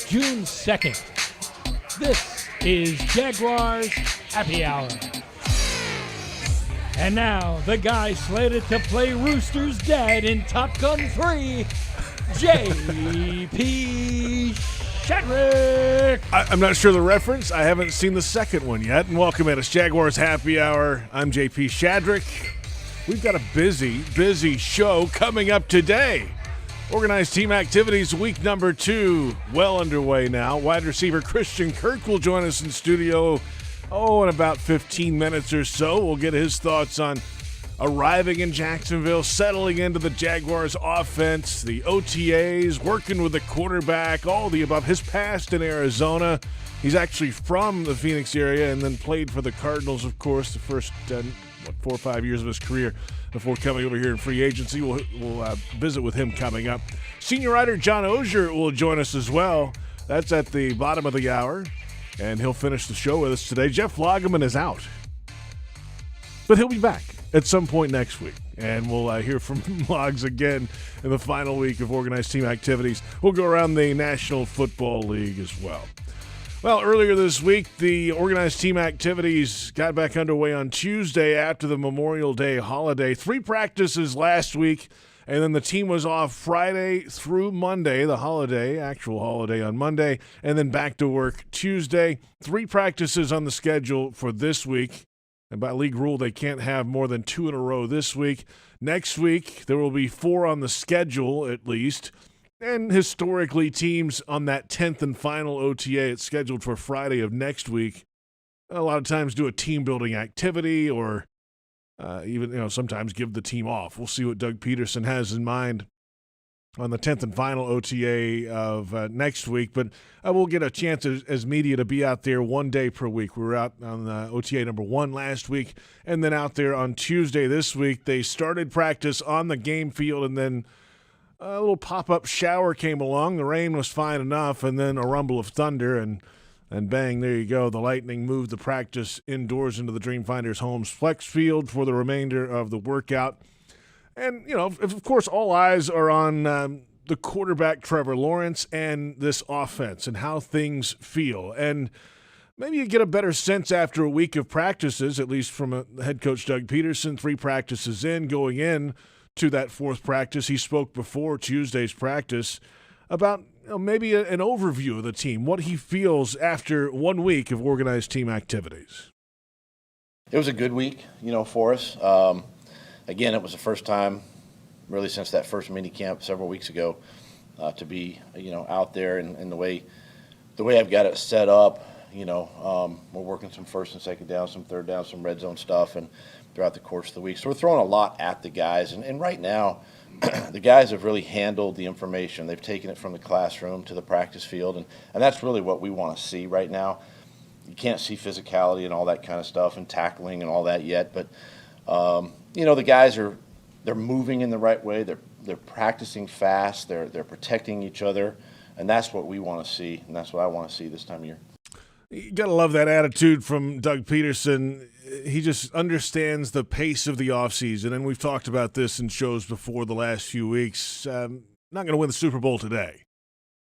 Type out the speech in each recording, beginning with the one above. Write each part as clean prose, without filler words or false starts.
June 2nd. This is Jaguars Happy Hour. And now, the guy slated to play Rooster's dad in Top Gun 3, J.P. Shadrick. I'm not sure the reference. I haven't seen the second one yet. And welcome at us, Jaguars Happy Hour. I'm J.P. Shadrick. We've got a busy show coming up today. Organized team activities week number 2 well underway now. Wide receiver Christian Kirk will join us in studio, in about 15 minutes or so. We'll get his thoughts on arriving in Jacksonville, settling into the Jaguars offense, the OTAs, working with the quarterback, all the above. His past in Arizona. He's actually from the Phoenix area and then played for the Cardinals, of course, the first 4 or 5 years of his career before coming over here in free agency. We'll visit with him coming up. Senior writer John Oehser will join us as well. That's at the bottom of the hour, and he'll finish the show with us today. Jeff Lageman is out, but he'll be back at some point next week, and we'll hear from Logs again in the final week of organized team activities. We'll go around the National Football League as well. Well, earlier this week, the organized team activities got back underway on Tuesday after the Memorial Day holiday. 3 practices last week, and then the team was off Friday through Monday, the holiday, actual holiday on Monday, and then back to work Tuesday. 3 practices on the schedule for this week. And by league rule, they can't have more than 2 in a row this week. Next week, there will be 4 on the schedule at least. And historically, teams on that 10th and final OTA, it's scheduled for Friday of next week, a lot of times do a team-building activity or even sometimes give the team off. We'll see what Doug Peterson has in mind on the 10th and final OTA of next week. But we'll get a chance as media to be out there 1 day per week. We were out on OTA number 1 last week and then out there on Tuesday this week. They started practice on the game field, and then a little pop-up shower came along. The rain was fine enough, and then a rumble of thunder, and bang, there you go. The Lightning moved the practice indoors into the Dreamfinders Homes Flex Field for the remainder of the workout. And, of course, all eyes are on the quarterback, Trevor Lawrence, and this offense and how things feel. And maybe you get a better sense after a week of practices, at least from head coach Doug Peterson, 3 practices in, going in to that 4th practice. He spoke before Tuesday's practice about maybe an overview of the team, what he feels after 1 week of organized team activities. It was a good week, for us. Again, it was the first time really since that first mini camp several weeks ago to be, out there and the way I've got it set up, we're working some first and second down, some third down, some red zone stuff, and throughout the course of the week. So we're throwing a lot at the guys. And right now, the guys have really handled the information. They've taken it from the classroom to the practice field, and that's really what we want to see right now. You can't see physicality and all that kind of stuff and tackling and all that yet, but, the guys they're moving in the right way. They're practicing fast. They're protecting each other, and that's what we want to see, and that's what I want to see this time of year. You got to love that attitude from Doug Peterson. He just understands the pace of the offseason, and we've talked about this in shows before the last few weeks. Not going to win the Super Bowl today,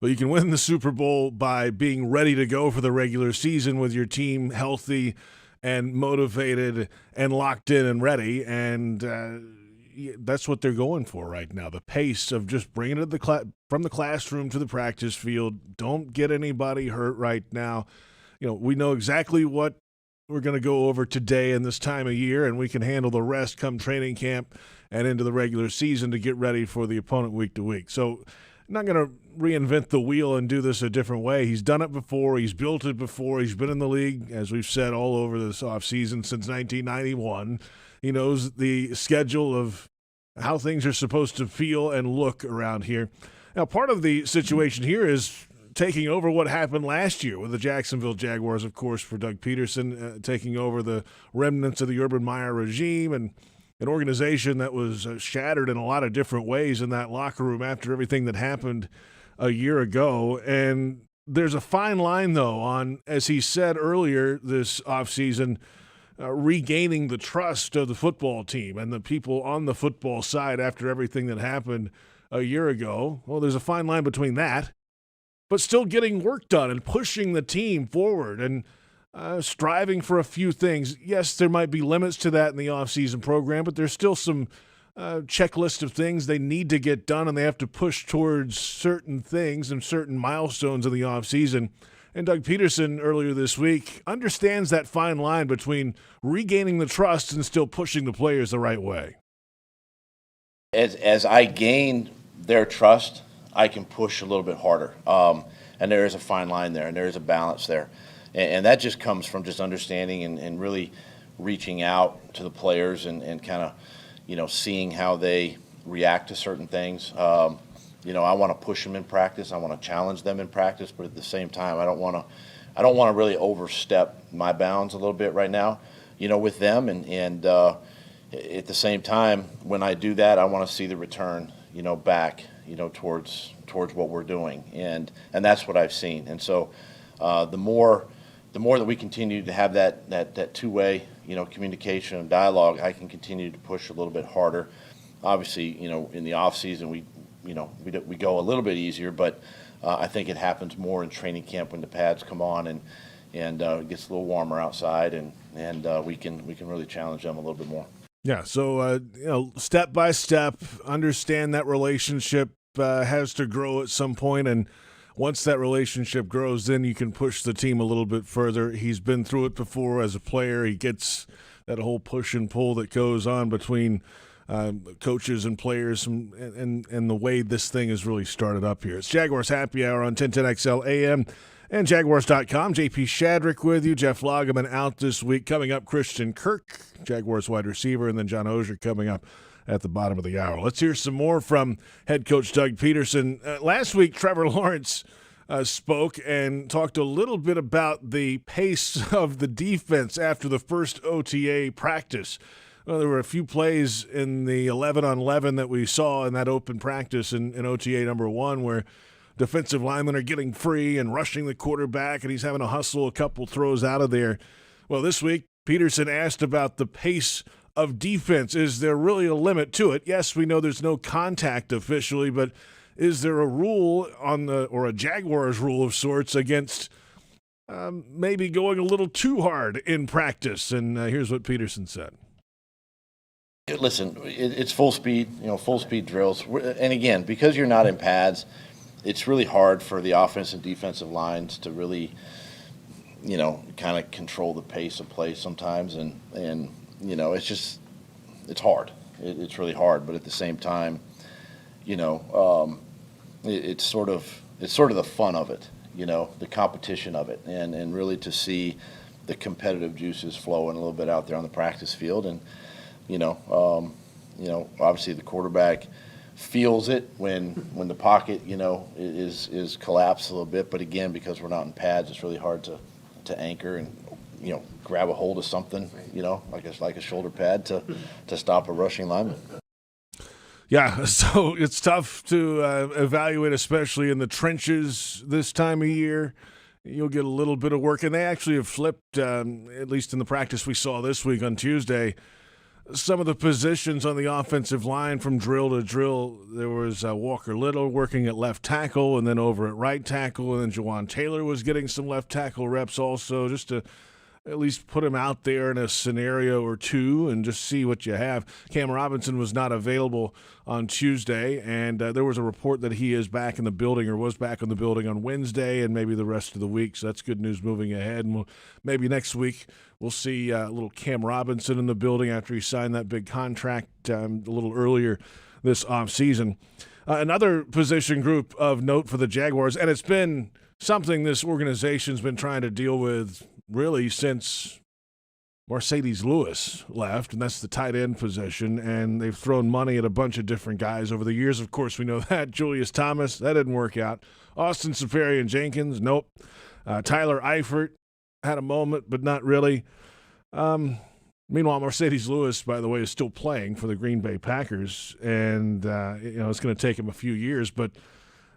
but you can win the Super Bowl by being ready to go for the regular season with your team healthy and motivated and locked in and ready, and that's what they're going for right now, the pace of just bringing it from the classroom to the practice field. Don't get anybody hurt right now. We know exactly what we're going to go over today and this time of year, and we can handle the rest come training camp and into the regular season to get ready for the opponent week to week. So I'm not going to reinvent the wheel and do this a different way. He's done it before. He's built it before. He's been in the league, as we've said, all over this offseason since 1991. He knows the schedule of how things are supposed to feel and look around here. Now, part of the situation here is taking over what happened last year with the Jacksonville Jaguars, of course, for Doug Peterson, taking over the remnants of the Urban Meyer regime and an organization that was shattered in a lot of different ways in that locker room after everything that happened a year ago. And there's a fine line, though, on, as he said earlier this offseason, regaining the trust of the football team and the people on the football side after everything that happened a year ago. Well, there's a fine line between that but still getting work done and pushing the team forward and striving for a few things. Yes, there might be limits to that in the offseason program, but there's still some checklist of things they need to get done, and they have to push towards certain things and certain milestones in the offseason. And Doug Peterson earlier this week understands that fine line between regaining the trust and still pushing the players the right way. As I gain their trust, I can push a little bit harder. And there is a fine line there, and there is a balance there. And that just comes from just understanding and really reaching out to the players and kind of, seeing how they react to certain things. I want to push them in practice. I want to challenge them in practice, but at the same time, I don't want to really overstep my bounds a little bit right now, with them. And at the same time, when I do that, I want to see the return, back, towards what we're doing, and that's what I've seen. And so, the more that we continue to have that two-way, communication and dialogue, I can continue to push a little bit harder. Obviously, in the off season, we go a little bit easier, but I think it happens more in training camp when the pads come on and it gets a little warmer outside, and we can really challenge them a little bit more. Yeah, so step by step, understand that relationship has to grow at some point, and once that relationship grows, then you can push the team a little bit further. He's been through it before as a player. He gets that whole push and pull that goes on between coaches and players, and the way this thing is really started up here. It's Jaguars Happy Hour on 1010XL AM and Jaguars.com. J.P. Shadrick with you. Jeff Lageman out this week. Coming up, Christian Kirk, Jaguars wide receiver, and then John Oehser coming up at the bottom of the hour. Let's hear some more from head coach Doug Peterson. Last week, Trevor Lawrence spoke and talked a little bit about the pace of the defense after the first OTA practice. Well, there were a few plays in the 11-on-11 that we saw in that open practice in OTA number 1 where defensive linemen are getting free and rushing the quarterback, and he's having to hustle a couple throws out of there. Well, this week, Peterson asked about the pace of defense. Is there really a limit to it? Yes, we know there's no contact officially, but is there a rule or a Jaguars rule of sorts against maybe going a little too hard in practice? And here's what Peterson said. Listen, it's full speed, full speed drills. And again, because you're not in pads, it's really hard for the offense and defensive lines to really, kind of control the pace of play sometimes. And it's hard. It's really hard. But at the same time, it's sort of the fun of it, the competition of it, and really to see the competitive juices flowing a little bit out there on the practice field. And obviously the quarterback feels it when the pocket, is collapsed a little bit. But again, because we're not in pads, it's really hard to anchor and, grab a hold of something, like a shoulder pad to stop a rushing lineman. Yeah, so it's tough to evaluate, especially in the trenches this time of year. You'll get a little bit of work, and they actually have flipped, at least in the practice we saw this week on Tuesday, some of the positions on the offensive line from drill to drill. There was Walker Little working at left tackle and then over at right tackle, and then Jawan Taylor was getting some left tackle reps also, just to at least put him out there in a scenario or two and just see what you have. Cam Robinson was not available on Tuesday, and there was a report that he is back in the building or was back in the building on Wednesday and maybe the rest of the week, so that's good news moving ahead. And maybe next week we'll see a little Cam Robinson in the building after he signed that big contract a little earlier this offseason. Another position group of note for the Jaguars, and it's been something this organization's been trying to deal with really since Mercedes Lewis left, and that's the tight end position, and they've thrown money at a bunch of different guys over the years. Of course, we know that. Julius Thomas, that didn't work out. Austin Seferian-Jenkins, nope. Tyler Eifert had a moment, but not really. Meanwhile, Mercedes Lewis, by the way, is still playing for the Green Bay Packers, and it's going to take him a few years, but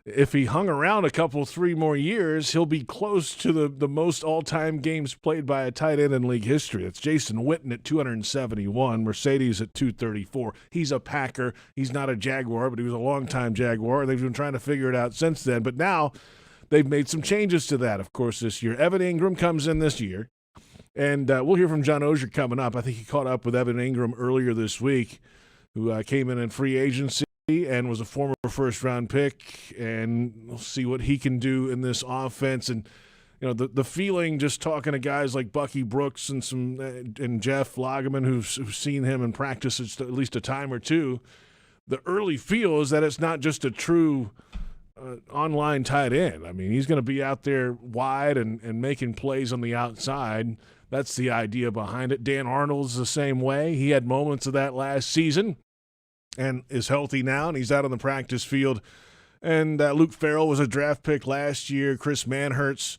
if he hung around a couple, 3 more years, he'll be close to the most all-time games played by a tight end in league history. It's Jason Witten at 271, Mercedes at 234. He's a Packer. He's not a Jaguar, but he was a long-time Jaguar. They've been trying to figure it out since then. But now they've made some changes to that, of course, this year. Evan Engram comes in this year, and we'll hear from John Oehser coming up. I think he caught up with Evan Engram earlier this week, who came in free agency and was a former first-round pick, and we'll see what he can do in this offense. And the feeling, just talking to guys like Bucky Brooks and Jeff Lageman, who've seen him in practice at least a time or two, the early feel is that it's not just a true online tight end. I mean, he's going to be out there wide and making plays on the outside. That's the idea behind it. Dan Arnold's the same way. He had moments of that last season and is healthy now, and he's out on the practice field. And Luke Farrell was a draft pick last year. Chris Manhertz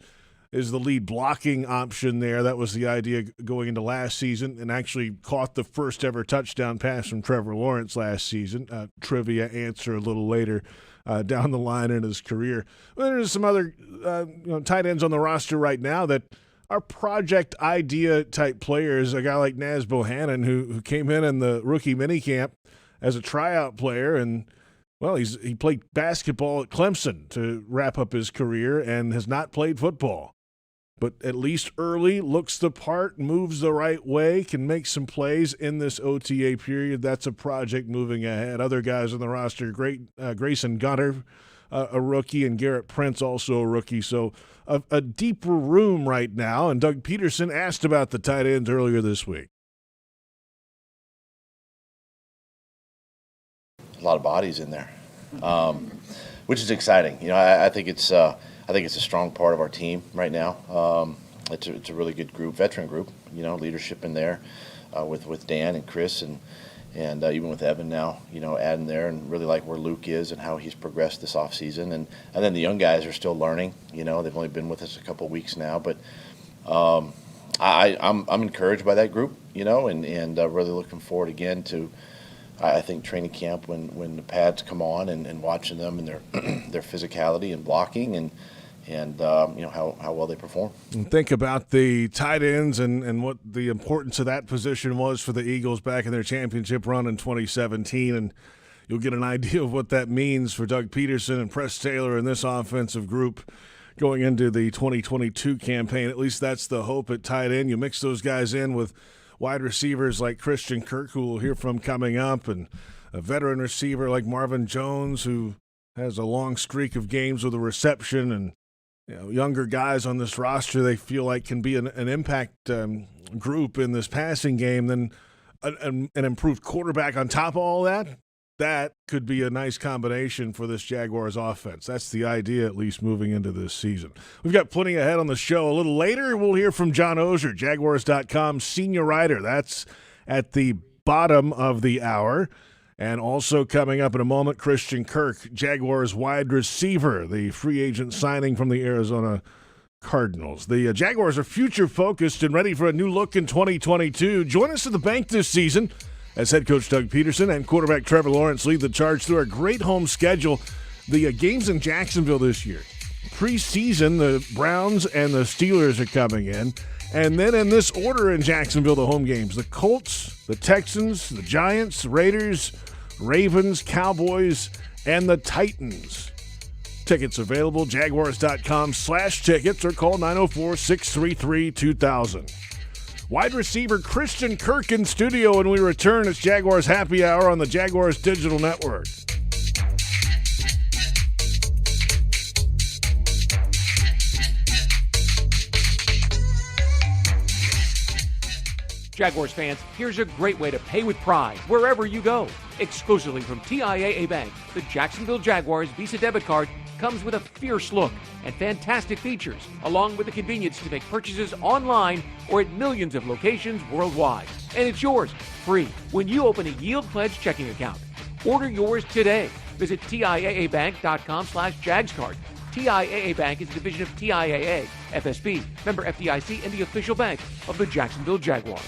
is the lead blocking option there. That was the idea going into last season, and actually caught the first ever touchdown pass from Trevor Lawrence last season. Trivia answer a little later down the line in his career. Well, there's some other tight ends on the roster right now that are project idea type players. A guy like Naz Bohannon, who came in the rookie minicamp as a tryout player, and well, he played basketball at Clemson to wrap up his career and has not played football. But at least early, looks the part, moves the right way, can make some plays in this OTA period. That's a project moving ahead. Other guys on the roster, Grayson Gunter, a rookie, and Garrett Prince, also a rookie. So a deeper room right now. And Doug Peterson asked about the tight ends earlier this week. A lot of bodies in there, which is exciting. I think it's a strong part of our team right now. It's a really good group, veteran group. Leadership in there with Dan and Chris and even with Evan now. Adding there, and really like where Luke is and how he's progressed this offseason. And then the young guys are still learning. They've only been with us a couple of weeks now, but I'm encouraged by that group. And really looking forward again to. I think training camp when the pads come on and watching them and their physicality and blocking and how well they perform. And think about the tight ends and what the importance of that position was for the Eagles back in their championship run in 2017, and you'll get an idea of what that means for Doug Peterson and Press Taylor and this offensive group going into the 2022 campaign. At least that's the hope at tight end. You mix those guys in with wide receivers like Christian Kirk, who we'll hear from coming up, and a veteran receiver like Marvin Jones, who has a long streak of games with a reception, and younger guys on this roster they feel like can be an impact group in this passing game. Then an improved quarterback on top of all that. That could be a nice combination for this Jaguars offense. That's the idea, at least moving into this season. We've got plenty ahead on the show. A little later, we'll hear from John Oehser, Jaguars.com senior writer. That's at the bottom of the hour. And also coming up in a moment, Christian Kirk, Jaguars wide receiver, the free agent signing from the Arizona Cardinals. The Jaguars are future-focused and ready for a new look in 2022. Join us at the bank this season as head coach Doug Peterson and quarterback Trevor Lawrence lead the charge through a great home schedule. The games in Jacksonville this year. Preseason, the Browns and the Steelers are coming in. And then in this order in Jacksonville, the home games, the Colts, the Texans, the Giants, Raiders, Ravens, Cowboys, and the Titans. Tickets available, Jaguars.com/tickets, or call 904-633-2000. Wide receiver Christian Kirk in studio when we return. It's Jaguars Happy Hour on the Jaguars Digital Network. Jaguars fans, here's a great way to pay with pride wherever you go. Exclusively from TIAA Bank, the Jacksonville Jaguars Visa debit card comes with a fierce look and fantastic features, along with the convenience to make purchases online or at millions of locations worldwide. And it's yours, free, when you open a Yield Pledge checking account. Order yours today. Visit TIAABank.com/JagsCard. TIAA Bank is a division of TIAA, FSB, member FDIC, and the official bank of the Jacksonville Jaguars.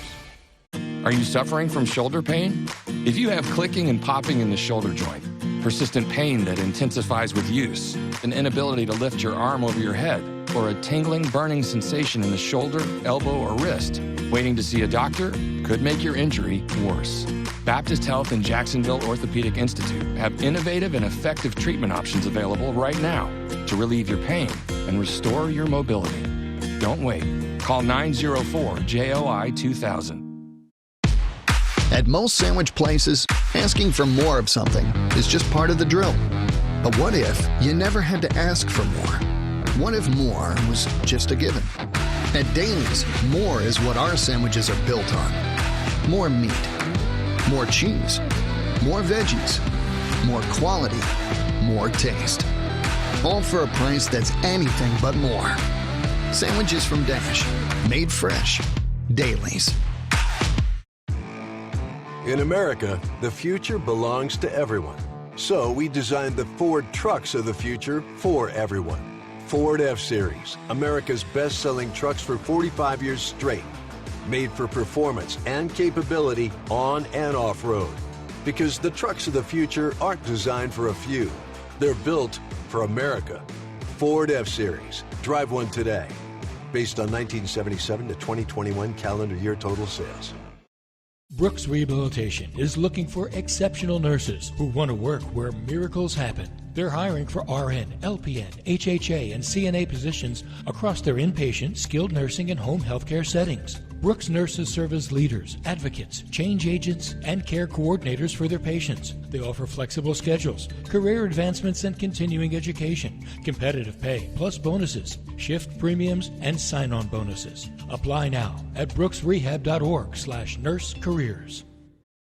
Are you suffering from shoulder pain? If you have clicking and popping in the shoulder joint, persistent pain that intensifies with use, an inability to lift your arm over your head, or a tingling, burning sensation in the shoulder, elbow, or wrist, waiting to see a doctor could make your injury worse. Baptist Health and Jacksonville Orthopedic Institute have innovative and effective treatment options available right now to relieve your pain and restore your mobility. Don't wait. Call 904-JOI-2000. At most sandwich places, asking for more of something is just part of the drill. But what if you never had to ask for more? What if more was just a given? At Daly's, more is what our sandwiches are built on. More meat, more cheese, more veggies, more quality, more taste. All for a price that's anything but more. Sandwiches from Dash, made fresh. Daly's. In America, the future belongs to everyone. So we designed the Ford trucks of the future for everyone. Ford F-Series, America's best-selling trucks for 45 years straight. Made for performance and capability on and off-road. Because the trucks of the future aren't designed for a few. They're built for America. Ford F-Series. Drive one today. Based on 1977 to 2021 calendar year total sales. Brooks Rehabilitation is looking for exceptional nurses who want to work where miracles happen. They're hiring for RN, LPN, HHA, and CNA positions across their inpatient, skilled nursing, and home healthcare settings. Brooks nurses serve as leaders, advocates, change agents, and care coordinators for their patients. They offer flexible schedules, career advancements, and continuing education, competitive pay, plus bonuses, shift premiums, and sign-on bonuses. Apply now at brooksrehab.org/nurse careers.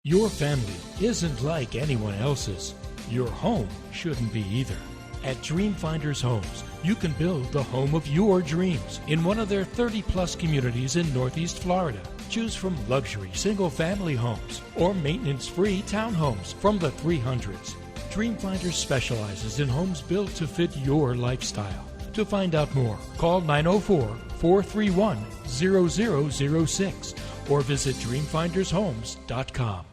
Your family isn't like anyone else's. Your home shouldn't be either. At Dreamfinders Homes, you can build the home of your dreams in one of their 30-plus communities in Northeast Florida. Choose from luxury single-family homes or maintenance-free townhomes from the 300s. Dreamfinders specializes in homes built to fit your lifestyle. To find out more, call 904-431-0006 or visit dreamfindershomes.com.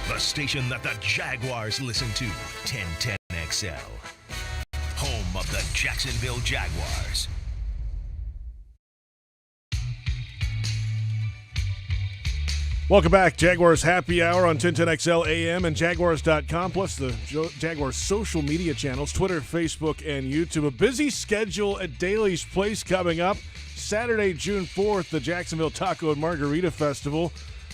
The station that the Jaguars listen to, 1010XL. Home of the Jacksonville Jaguars. Welcome back. Jaguars Happy Hour on 1010XL AM and Jaguars.com, plus the Jaguars social media channels, Twitter, Facebook, and YouTube. A busy schedule at Daly's Place coming up. Saturday, June 4th, the Jacksonville Taco and Margarita Festival.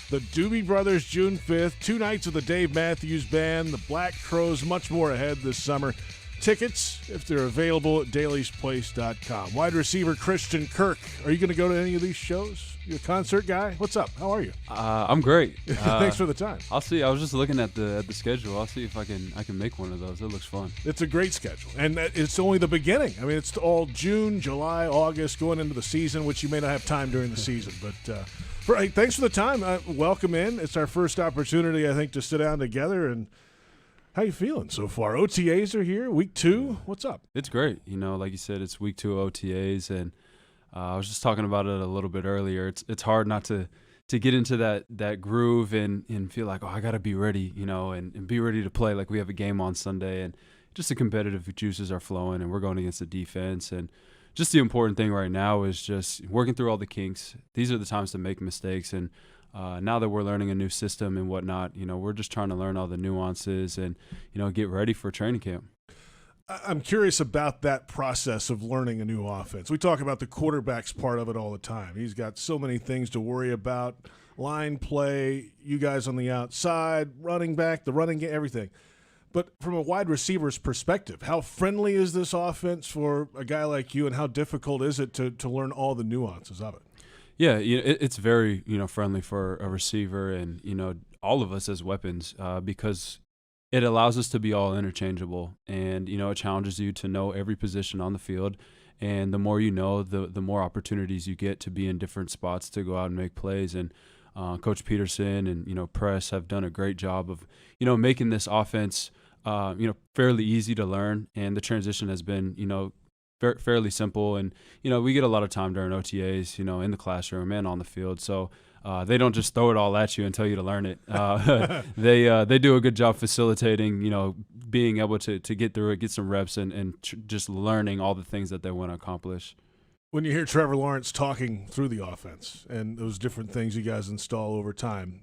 The Doobie Brothers, June 5th. 2 nights of the Dave Matthews Band, the Black Crows, much more ahead this summer. Tickets, if they're available, at dailysplace.com. Wide receiver Christian Kirk. Are you going to go to any of these shows? You a concert guy? What's up? How are you? I'm great. Thanks for the time. I'll see. I was just looking at the schedule. I'll see if I can make one of those. It looks fun. It's a great schedule, and it's only the beginning. I mean, it's all June, July, August, going into the season, which you may not have time during the season. But thanks for the time. Welcome in. It's our first opportunity, I think, to sit down together. And how you feeling so far? OTAs are here, week 2. What's up? It's great. Like you said, it's week 2 of OTAs, and I was just talking about it a little bit earlier. It's hard not to get into that groove and feel like, I got to be ready, and be ready to play. Like we have a game on Sunday, and just the competitive juices are flowing, and we're going against the defense. And just the important thing right now is just working through all the kinks. These are the times to make mistakes, and now that we're learning a new system and whatnot, we're just trying to learn all the nuances and, get ready for training camp. I'm curious about that process of learning a new offense. We talk about the quarterback's part of it all the time. He's got so many things to worry about, line play, you guys on the outside, running back, the running game, everything. But from a wide receiver's perspective, how friendly is this offense for a guy like you, and how difficult is it to learn all the nuances of it? Yeah, it's very, friendly for a receiver and, all of us as weapons because it allows us to be all interchangeable, and, it challenges you to know every position on the field. And the more you know, the more opportunities you get to be in different spots to go out and make plays. And Coach Peterson and, Press have done a great job of, making this offense, fairly easy to learn. And the transition has been, fairly simple, and we get a lot of time during OTAs, in the classroom and on the field. So they don't just throw it all at you and tell you to learn it. They do a good job facilitating, being able to get through it, get some reps, and just learning all the things that they want to accomplish. When you hear Trevor Lawrence talking through the offense and those different things you guys install over time,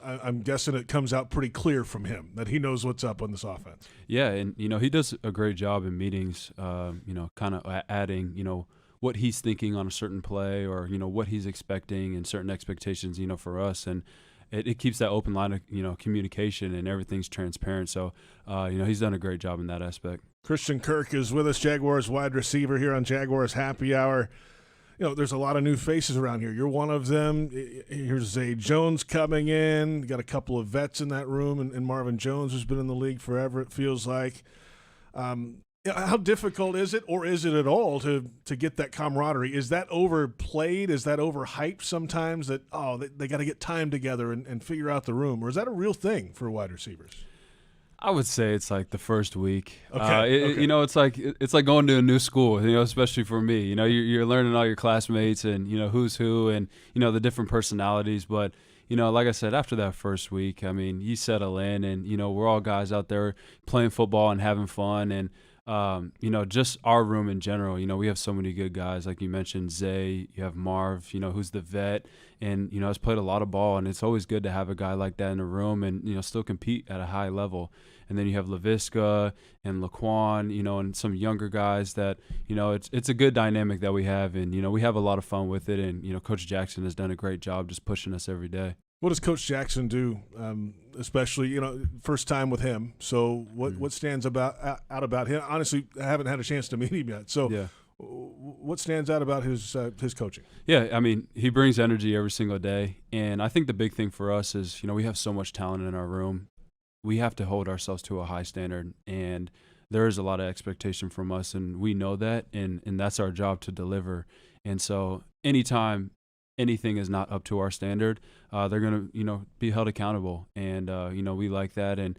I'm guessing it comes out pretty clear from him that he knows what's up on this offense. Yeah, and he does a great job in meetings. Kind of adding what he's thinking on a certain play, or what he's expecting and certain expectations for us, and it keeps that open line of communication, and everything's transparent. So he's done a great job in that aspect. Christian Kirk is with us, Jaguars wide receiver here on Jaguars Happy Hour. There's a lot of new faces around here. You're one of them. Here's Zay Jones coming in. You got a couple of vets in that room, and Marvin Jones, who's been in the league forever, it feels like. How difficult is it, or is it at all, to get that camaraderie? Is that overplayed? Is that overhyped sometimes, that, they got to get time together and figure out the room? Or is that a real thing for wide receivers? I would say it's like the first week. Okay. It's like going to a new school. Especially for me. You're learning all your classmates and who's who, and the different personalities. But like I said, after that first week, you settle in, and we're all guys out there playing football and having fun, and just our room in general. We have so many good guys, like you mentioned, Zay. You have Marv, who's the vet, and has played a lot of ball, and it's always good to have a guy like that in the room, and still compete at a high level. And then you have LaVisca and Laquan, and some younger guys that it's a good dynamic that we have, and we have a lot of fun with it. And Coach Jackson has done a great job just pushing us every day. What does Coach Jackson do, especially, first time with him? So what stands out about him? Honestly, I haven't had a chance to meet him yet. So yeah. What stands out about his coaching? Yeah, he brings energy every single day. And I think the big thing for us is, we have so much talent in our room. We have to hold ourselves to a high standard. And there is a lot of expectation from us, and we know that. And that's our job to deliver. And so anytime anything is not up to our standard, they're going to, be held accountable. And, we like that. And,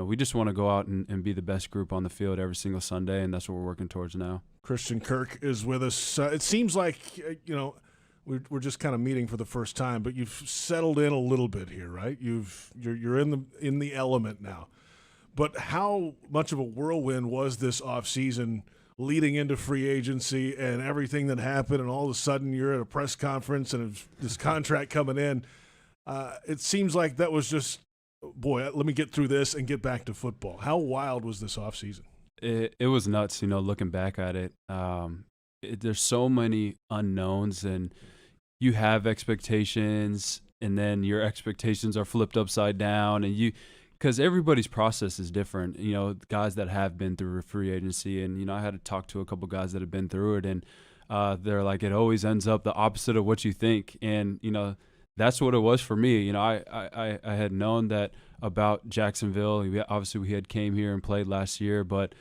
we just want to go out and be the best group on the field every single Sunday. And that's what we're working towards now. Christian Kirk is with us. It seems like, we're just kind of meeting for the first time, but you've settled in a little bit here, right? You're in the element now. But how much of a whirlwind was this offseason leading into free agency and everything that happened, and all of a sudden you're at a press conference and this contract coming in? It seems like that was just, boy, let me get through this and get back to football. How wild was this offseason? It was nuts, looking back at it. There's so many unknowns, and you have expectations, and then your expectations are flipped upside down, and because everybody's process is different. Guys that have been through free agency, and I had to talk to a couple guys that have been through it, and they're like, it always ends up the opposite of what you think, and that's what it was for me. I had known that about Jacksonville. Obviously, we had came here and played last year, but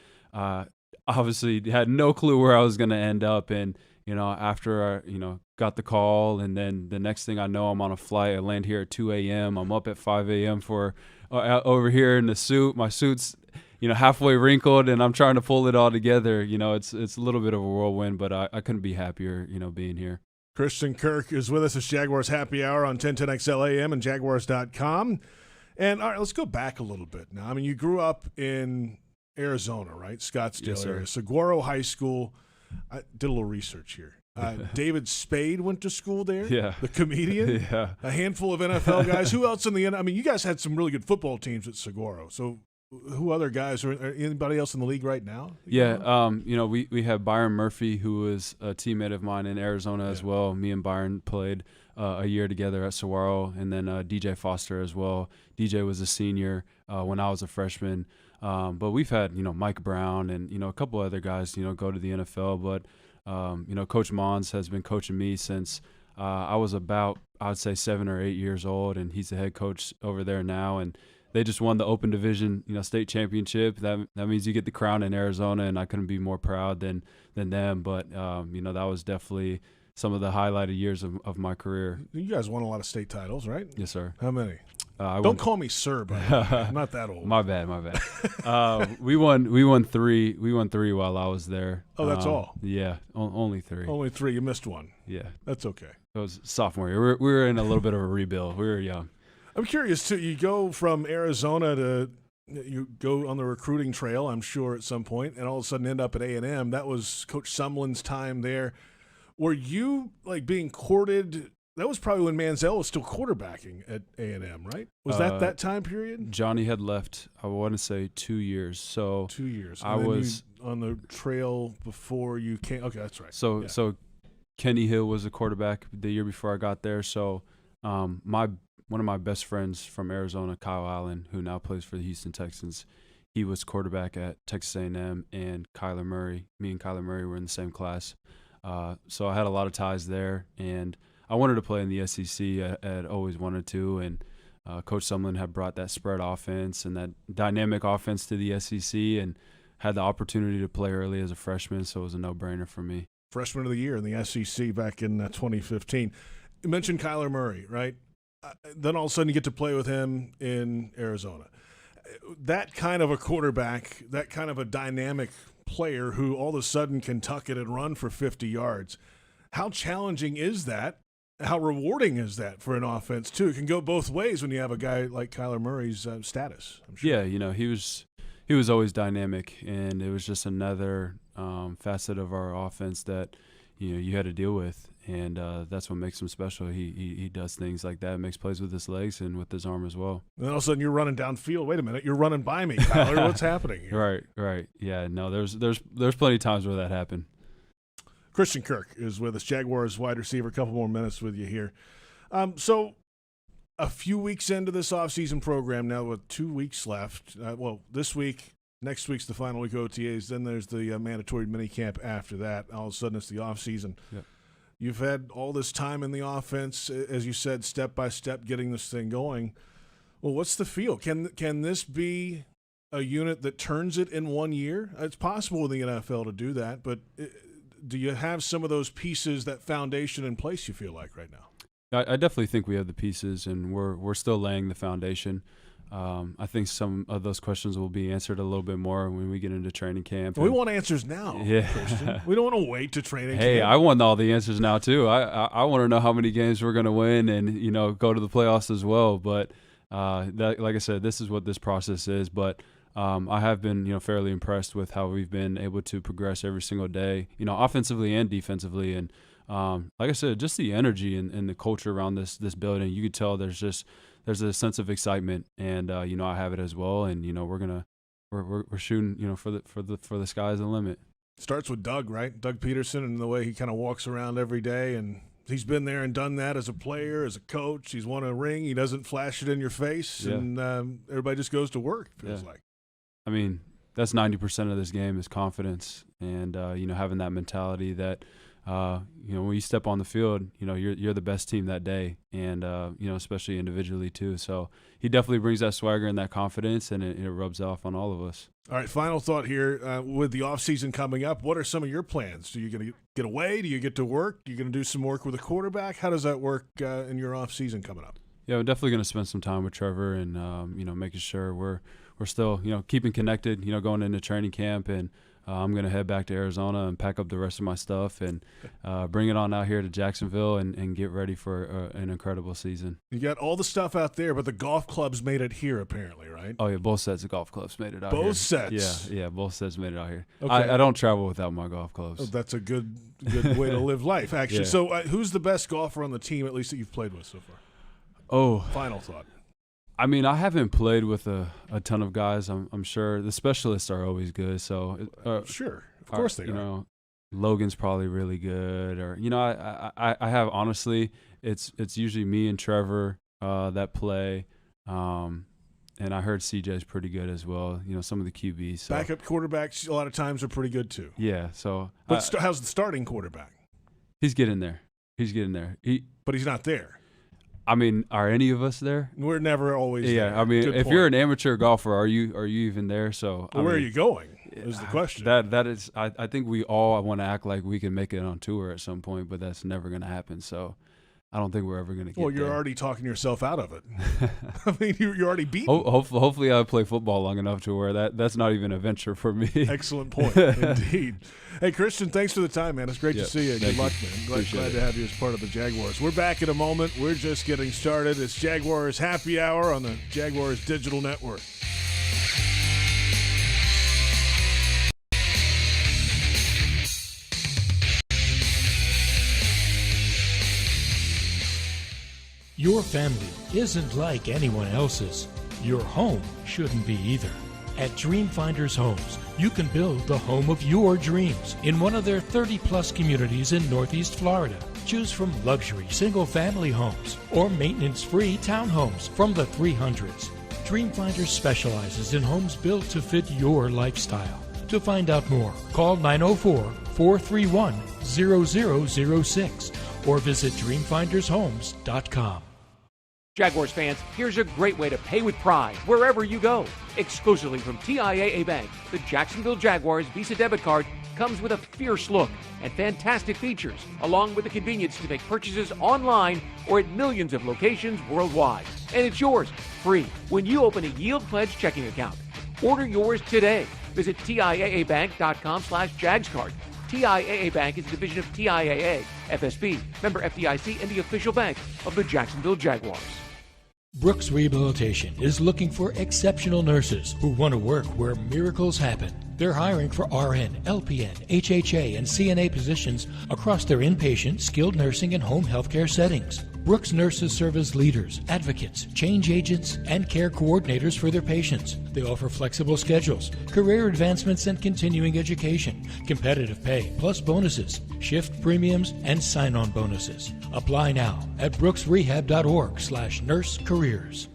obviously had no clue where I was going to end up. And after I got the call, and then the next thing I know, I'm on a flight. I land here at 2 a.m. I'm up at 5 a.m. for over here in the suit. My suit's halfway wrinkled, and I'm trying to pull it all together. It's a little bit of a whirlwind, but I couldn't be happier being here. Christian Kirk is with us. It's Jaguars Happy Hour on 1010XL AM and Jaguars.com. And all right, let's go back a little bit now. You grew up in Arizona, right? Scottsdale Yes, sir. area. Saguaro High School. I did a little research here. David Spade went to school there. Yeah. The comedian. Yeah. A handful of NFL guys. Who else in the – you guys had some really good football teams at Saguaro. So who other guys? Or anybody else in the league right now? Yeah, we have Byron Murphy, who is a teammate of mine in Arizona as well. Me and Byron played a year together at Saguaro, and then DJ Foster as well. DJ was a senior when I was a freshman. But we've had, Mike Brown and, a couple other guys, go to the NFL. But, Coach Mons has been coaching me since I was about, I would say, 7 or 8 years old, and he's the head coach over there now. And they just won the Open Division, state championship. That means you get the crown in Arizona, and I couldn't be more proud than them. But, that was definitely some of the highlighted years of my career. You guys won a lot of state titles, right? Yes, sir. How many? Don't call me sir, but I'm not that old. My bad. We won 3. We won 3 while I was there. Oh, that's all? Yeah, only 3. Only 3. You missed one. Yeah. That's okay. It was sophomore year. We were in a little bit of a rebuild. We were young. I'm curious, too. You go from Arizona to you go on the recruiting trail, I'm sure, at some point, and all of a sudden end up at A&M. That was Coach Sumlin's time there. Were you, being courted that was probably when Manziel was still quarterbacking at A&M, right? Was that time period? Johnny had left, I want to say 2 years. So 2 years. I was on the trail before you came. Okay, that's right. So Kenny Hill was the quarterback the year before I got there. So one of my best friends from Arizona, Kyle Allen, who now plays for the Houston Texans, he was quarterback at Texas A&M, and Kyler Murray. Me and Kyler Murray were in the same class. So I had a lot of ties there, and I wanted to play in the SEC. I had always wanted to, and Coach Sumlin had brought that spread offense and that dynamic offense to the SEC, and had the opportunity to play early as a freshman, so it was a no-brainer for me. Freshman of the year in the SEC back in 2015. You mentioned Kyler Murray, right? Then all of a sudden you get to play with him in Arizona. That kind of a quarterback, that kind of a dynamic player who all of a sudden can tuck it and run for 50 yards. How challenging is that? How rewarding is that for an offense, too? It can go both ways when you have a guy like Kyler Murray's status, I'm sure. Yeah, he was always dynamic, and it was just another facet of our offense that you had to deal with, and that's what makes him special. He does things like that, makes plays with his legs and with his arm as well. And then all of a sudden you're running downfield. Wait a minute, you're running by me, Kyler. What's happening here? Right. Yeah, no, there's plenty of times where that happened. Christian Kirk is with us, Jaguars wide receiver. A couple more minutes with you here. So a few weeks into this offseason program now with 2 weeks left. This week, next week's the final week of OTAs. Then there's the mandatory minicamp after that. All of a sudden it's the offseason. Yep. You've had all this time in the offense, as you said, step by step getting this thing going. Well, what's the feel? Can this be a unit that turns it in 1 year? It's possible in the NFL to do that, but do you have some of those pieces, that foundation in place, you feel like, right now? I definitely think we have the pieces, and we're still laying the foundation. I think some of those questions will be answered a little bit more when we get into training camp. We want answers now, yeah. Christian. We don't want to wait to training camp. Hey, I want all the answers now too. I want to know how many games we're going to win and go to the playoffs as well. But like I said, this is what this process is. But I have been fairly impressed with how we've been able to progress every single day, offensively and defensively. And like I said, just the energy and the culture around this building, you could tell there's a sense of excitement, and I have it as well. And we're shooting for the sky's the limit. Starts with Doug, right? Doug Peterson, and the way he kind of walks around every day, and he's been there and done that as a player, as a coach. He's won a ring. He doesn't flash it in your face, and everybody just goes to work. It feels like. I mean, that's 90% of this game is confidence, and having that mentality that. When you step on the field, you're the best team that day, and especially individually too. So he definitely brings that swagger and that confidence, and it rubs off on all of us. All right, final thought here. With the offseason coming up, what are some of your plans? Are you going to get away? Do you get to work? Are you going to do some work with a quarterback? How does that work in your offseason coming up? Yeah, we're definitely going to spend some time with Trevor, and making sure we're still keeping connected. Going into training camp, and I'm going to head back to Arizona and pack up the rest of my stuff and bring it on out here to Jacksonville and get ready for an incredible season. You got all the stuff out there, but the golf clubs made it here apparently, right? Oh, yeah, both sets of golf clubs made it out here. Both sets? Yeah, both sets made it out here. Okay. I don't travel without my golf clubs. Oh, that's a good way to live life, actually. Yeah. So who's the best golfer on the team, at least that you've played with so far? Oh. Final thought. I mean, I haven't played with a ton of guys. I'm sure the specialists are always good. So sure, of course they are. Logan's probably really good, or I have honestly, it's usually me and Trevor that play, and I heard CJ's pretty good as well. Some of the QBs. So. Backup quarterbacks a lot of times are pretty good too. Yeah. So, but how's the starting quarterback? He's getting there. But he's not there. I mean, are any of us there? We're never always there. Yeah, I mean, Good if point. you're an amateur golfer, are you even there? So where are you going is the question. That is, I think we all want to act like we can make it on tour at some point, but that's never going to happen. So I don't think we're ever going to get Well, you're there. already talking yourself out of it. I mean, you're already beaten. Hopefully I play football long enough to where that's not even a venture for me. Excellent point, indeed. Hey, Christian, thanks for the time, man. It's great to see you. Good luck, man. Glad to have you as part of the Jaguars. We're back in a moment. We're just getting started. It's Jaguars Happy Hour on the Jaguars Digital Network. Your family isn't like anyone else's. Your home shouldn't be either. At Dreamfinders Homes, you can build the home of your dreams in one of their 30-plus communities in Northeast Florida. Choose from luxury single-family homes or maintenance-free townhomes from the 300s. Dreamfinders specializes in homes built to fit your lifestyle. To find out more, call 904-431-0006 or visit dreamfindershomes.com. Jaguars fans, here's a great way to pay with pride wherever you go. Exclusively from TIAA Bank, the Jacksonville Jaguars Visa debit card comes with a fierce look and fantastic features, along with the convenience to make purchases online or at millions of locations worldwide. And it's yours, free, when you open a Yield Pledge checking account. Order yours today. Visit TIAABank.com/JagsCard. TIAA Bank is a division of TIAA, FSB, member FDIC, and the official bank of the Jacksonville Jaguars. Brooks Rehabilitation is looking for exceptional nurses who want to work where miracles happen. They're hiring for RN, LPN, HHA, and CNA positions across their inpatient, skilled nursing, and home healthcare settings. Brooks nurses serve as leaders, advocates, change agents, and care coordinators for their patients. They offer flexible schedules, career advancements, and continuing education, competitive pay, plus bonuses, shift premiums, and sign-on bonuses. Apply now at brooksrehab.org/nursecareers.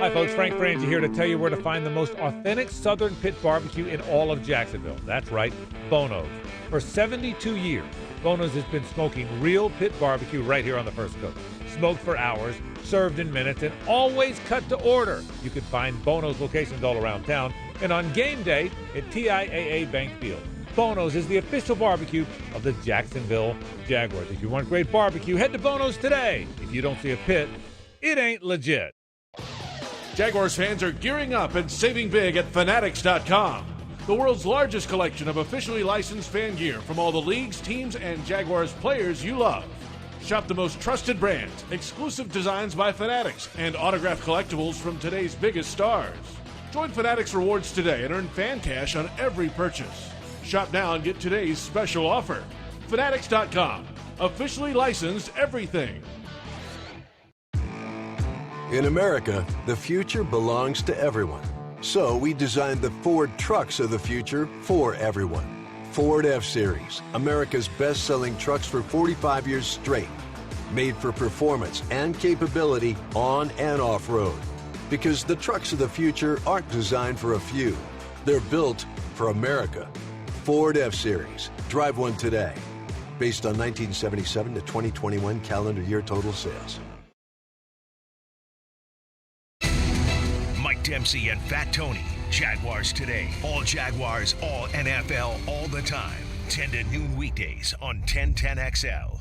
Hi folks, Frank Frangie here to tell you where to find the most authentic Southern Pit barbecue in all of Jacksonville. That's right, Bono's. For 72 years, Bono's has been smoking real pit barbecue right here on the First Coast. Smoked for hours, served in minutes, and always cut to order. You can find Bono's locations all around town and on game day at TIAA Bank Field. Bono's is the official barbecue of the Jacksonville Jaguars. If you want great barbecue, head to Bono's today. If you don't see a pit, it ain't legit. Jaguars fans are gearing up and saving big at Fanatics.com. The world's largest collection of officially licensed fan gear from all the leagues, teams, and Jaguars players you love. Shop the most trusted brands, exclusive designs by Fanatics, and autographed collectibles from today's biggest stars. Join Fanatics Rewards today and earn fan cash on every purchase. Shop now and get today's special offer. Fanatics.com. Officially licensed everything. In America, the future belongs to everyone. So we designed the Ford trucks of the future for everyone. Ford F-Series, America's best-selling trucks for 45 years straight. Made for performance and capability on and off-road. Because the trucks of the future aren't designed for a few. They're built for America. Ford F-Series. Drive one today. Based on 1977 to 2021 calendar year total sales. Mike Dempsey and Fat Tony. Jaguars Today. All Jaguars, all NFL, all the time. 10 to noon weekdays on 1010XL.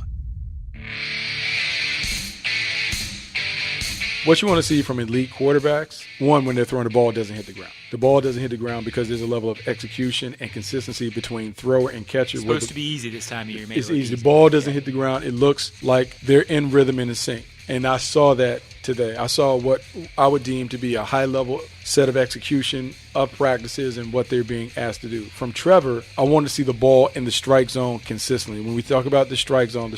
What you want to see from elite quarterbacks, one, when they're throwing the ball, doesn't hit the ground. The ball doesn't hit the ground because there's a level of execution and consistency between thrower and catcher. It's supposed to be easy this time of year. It's easy. The ball doesn't hit the ground. It looks like they're in rhythm and in sync. And I saw that today. I saw what I would deem to be a high-level set of execution of practices and what they're being asked to do. From Trevor, I want to see the ball in the strike zone consistently. When we talk about the strike zone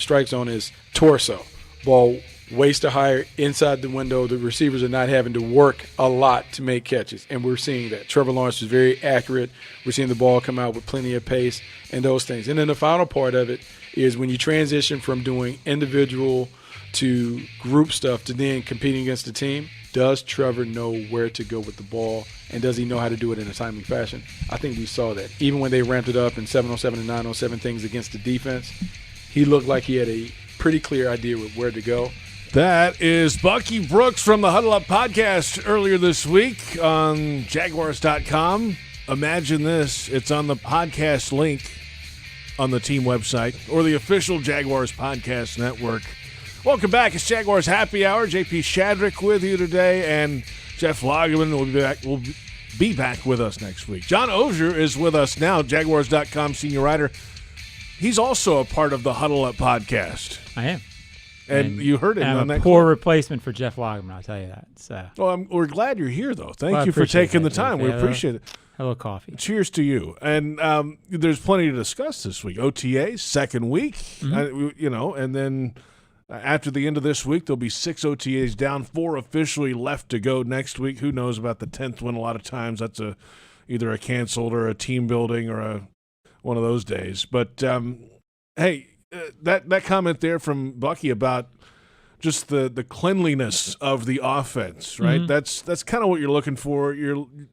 is torso. Ball waist to higher inside the window. The receivers are not having to work a lot to make catches, and we're seeing that. Trevor Lawrence is very accurate. We're seeing the ball come out with plenty of pace and those things. And then the final part of it is when you transition from doing individual to group stuff to then competing against the team, does Trevor know where to go with the ball, and does he know how to do it in a timely fashion? I think we saw that. Even when they ramped it up in 7-on-7 and 9-on-7 things against the defense, he looked like he had a pretty clear idea with where to go. That is Bucky Brooks from the Huddle Up podcast earlier this week on Jaguars.com. Imagine this. It's on the podcast link on the team website or the official Jaguars podcast network. Welcome back. It's Jaguars Happy Hour. J.P. Shadrick with you today, and Jeff Lagerman will be back with us next week. John Oehser is with us now, Jaguars.com senior writer. He's also a part of the Huddle Up podcast. I am. And you heard him on that. I'm a poor replacement for Jeff Lagerman, I'll tell you that. So. Well, we're glad you're here, though. Thank you for taking the time. We appreciate it. Hello, coffee. Cheers to you. And there's plenty to discuss this week. OTA, second week, and then After the end of this week, there'll be 6 OTAs down, 4 officially left to go next week. Who knows about the 10th one? A lot of times that's either a canceled or a team building or one of those days. But, hey, that comment there from Bucky about just the cleanliness of the offense, right? Mm-hmm. That's kind of what you're looking for. You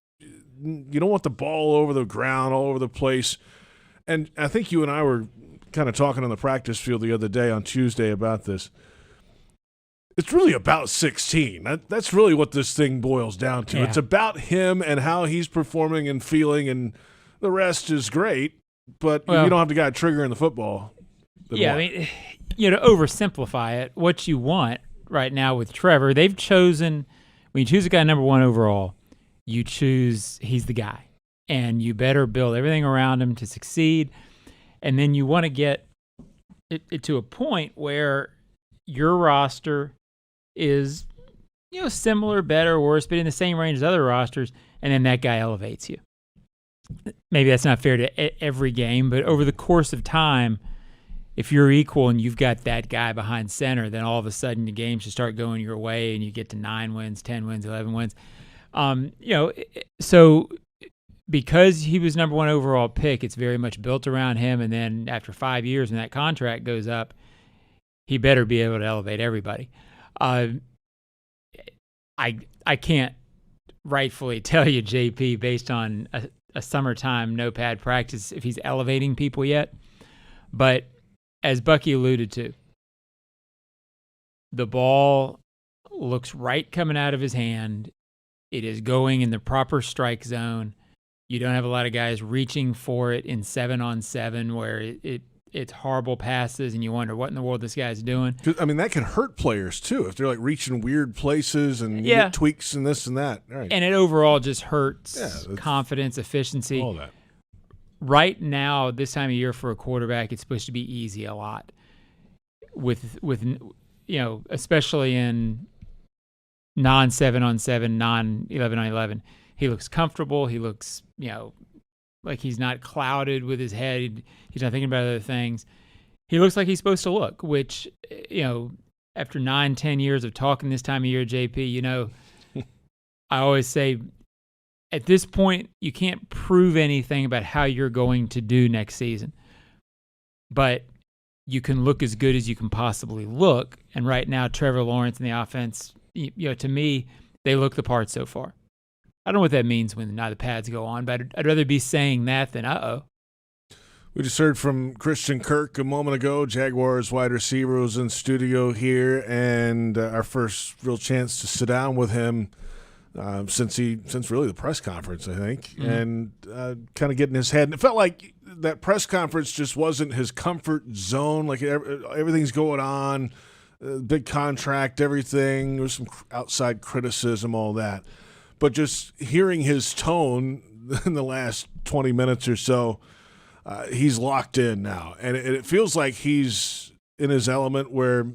don't want the ball all over the ground, all over the place. And I think you and I were kind of talking on the practice field the other day on Tuesday about this. It's really about 16. That's really what this thing boils down to. Yeah. It's about him and how he's performing and feeling, and the rest is great, but you don't have the guy triggering the football. Yeah, I mean, to oversimplify it, what you want right now with Trevor, they've chosen, when you choose a guy number 1 overall, you choose he's the guy. And you better build everything around him to succeed. And then you want to get it to a point where your roster is, similar, better, worse, but in the same range as other rosters, and then that guy elevates you. Maybe that's not fair to every game, but over the course of time, if you're equal and you've got that guy behind center, then all of a sudden the game should start going your way and you get to 9 wins, 10 wins, 11 wins. So because he was number 1 overall pick, it's very much built around him. And then after 5 years, when that contract goes up, he better be able to elevate everybody. I can't rightfully tell you, JP, based on a summertime no pad practice, if he's elevating people yet. But as Bucky alluded to, the ball looks right coming out of his hand. It is going in the proper strike zone. You don't have a lot of guys reaching for it in 7-on-7 where it's horrible passes and you wonder what in the world this guy's doing. I mean, that can hurt players too if they're like reaching weird places and you get tweaks and this and that. Right. And it overall just hurts confidence, efficiency. All that. Right now, this time of year for a quarterback, it's supposed to be easy a lot. With especially in non-7-on-7, non-11-on-11. He looks comfortable. He looks, like he's not clouded with his head. He's not thinking about other things. He looks like he's supposed to look, which, after 9-10 years of talking this time of year, JP, I always say at this point, you can't prove anything about how you're going to do next season. But you can look as good as you can possibly look. And right now, Trevor Lawrence and the offense, to me, they look the part so far. I don't know what that means when now the pads go on, but I'd rather be saying that than uh-oh. We just heard from Christian Kirk a moment ago. Jaguars wide receiver was in studio here, and our first real chance to sit down with him since really the press conference, I think, and kind of getting his head. And it felt like that press conference just wasn't his comfort zone. Like everything's going on, big contract, everything. There was some outside criticism, all that. But just hearing his tone in the last 20 minutes or so, he's locked in now. And it feels like he's in his element where